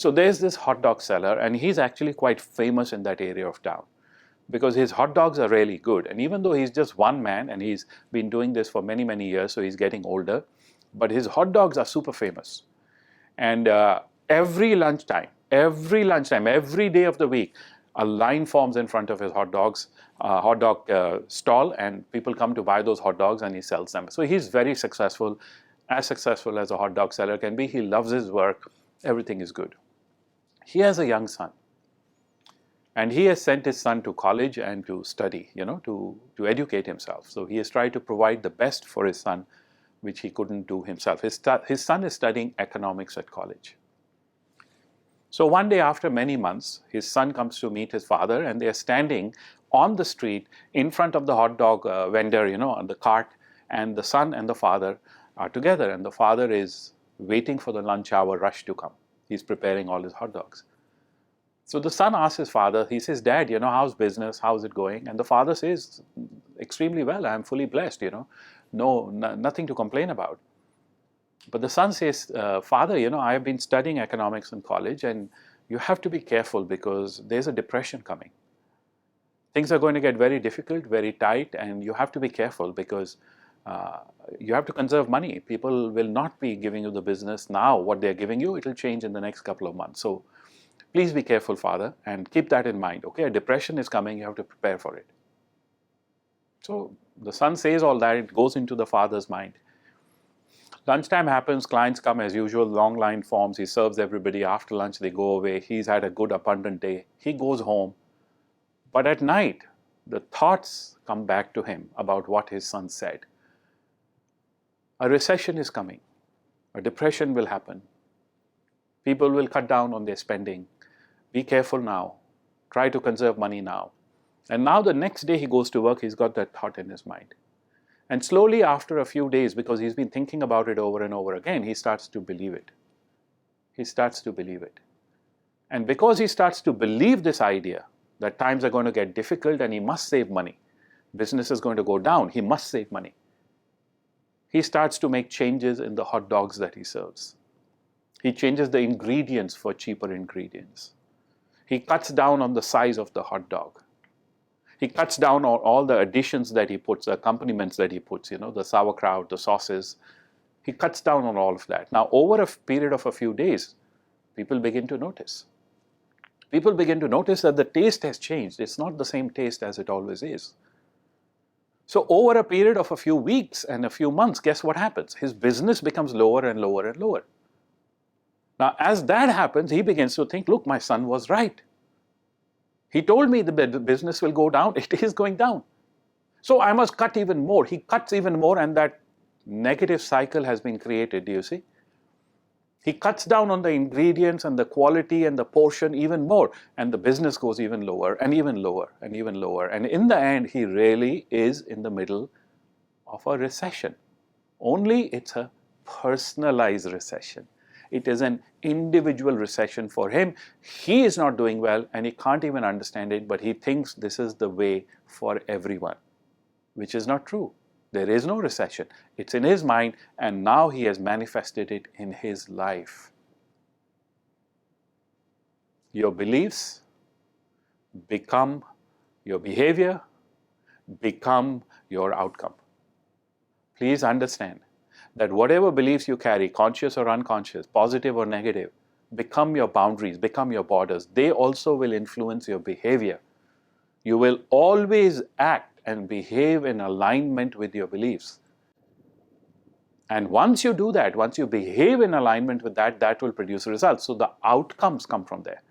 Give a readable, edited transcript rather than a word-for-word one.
So there's this hot dog seller, and he's actually quite famous in that area of town because his hot dogs are really good. And even though he's just one man and he's been doing this for many, many years, so he's getting older, but his hot dogs are super famous. And every lunchtime, every day of the week, a line forms in front of his hot dog stall, and people come to buy those hot dogs and he sells them. So he's very successful as a hot dog seller can be. He loves his work. Everything is good. He has a young son, and he has sent his son to college and to study, to educate himself. So he has tried to provide the best for his son, which he couldn't do himself. His son is studying economics at college. So one day after many months, his son comes to meet his father, and they are standing on the street in front of the hot dog vendor, on the cart, and the son and the father are together, and the father is waiting for the lunch hour rush to come. He's preparing all his hot dogs. So the son asks his father, he says, "Dad, how's business? How's it going?" And the father says, "Extremely well. I'm fully blessed, nothing to complain about." But the son says, "Father, I have been studying economics in college, and you have to be careful because there's a depression coming. Things are going to get very difficult, very tight, and you have to be careful because you have to conserve money. People will not be giving you the business now. What they're giving you, it'll change in the next couple of months. So please be careful, Father, and keep that in mind. Okay, a depression is coming. You have to prepare for it." So the son says all that. It goes into the father's mind. Lunchtime happens. Clients come as usual. Long line forms. He serves everybody. After lunch, they go away. He's had a good, abundant day. He goes home. But at night, the thoughts come back to him about what his son said. A recession is coming. A depression will happen. People will cut down on their spending. Be careful now. Try to conserve money now. And now the next day he goes to work, he's got that thought in his mind. And slowly after a few days, because he's been thinking about it over and over again, he starts to believe it. He starts to believe it. And because he starts to believe this idea that times are going to get difficult and he must save money, business is going to go down, he must save money, he starts to make changes in the hot dogs that he serves. He changes the ingredients for cheaper ingredients. He cuts down on the size of the hot dog. He cuts down on all the additions that he puts, the accompaniments that he puts, the sauerkraut, the sauces. He cuts down on all of that. Now, over a period of a few days, people begin to notice. People begin to notice that the taste has changed. It's not the same taste as it always is. So over a period of a few weeks and a few months, guess what happens? His business becomes lower and lower and lower. Now, as that happens, he begins to think, look, my son was right. He told me the business will go down. It is going down. So I must cut even more. He cuts even more, and that negative cycle has been created, do you see? He cuts down on the ingredients and the quality and the portion even more, and the business goes even lower and even lower and even lower. And in the end, he really is in the middle of a recession. Only it's a personalized recession. It is an individual recession for him. He is not doing well and he can't even understand it, but he thinks this is the way for everyone, which is not true. There is no recession. It's in his mind, and now he has manifested it in his life. Your beliefs become your behavior, become your outcome. Please understand that whatever beliefs you carry, conscious or unconscious, positive or negative, become your boundaries, become your borders. They also will influence your behavior. You will always act and behave in alignment with your beliefs. And once you do that, once you behave in alignment with that, that will produce results. So the outcomes come from there.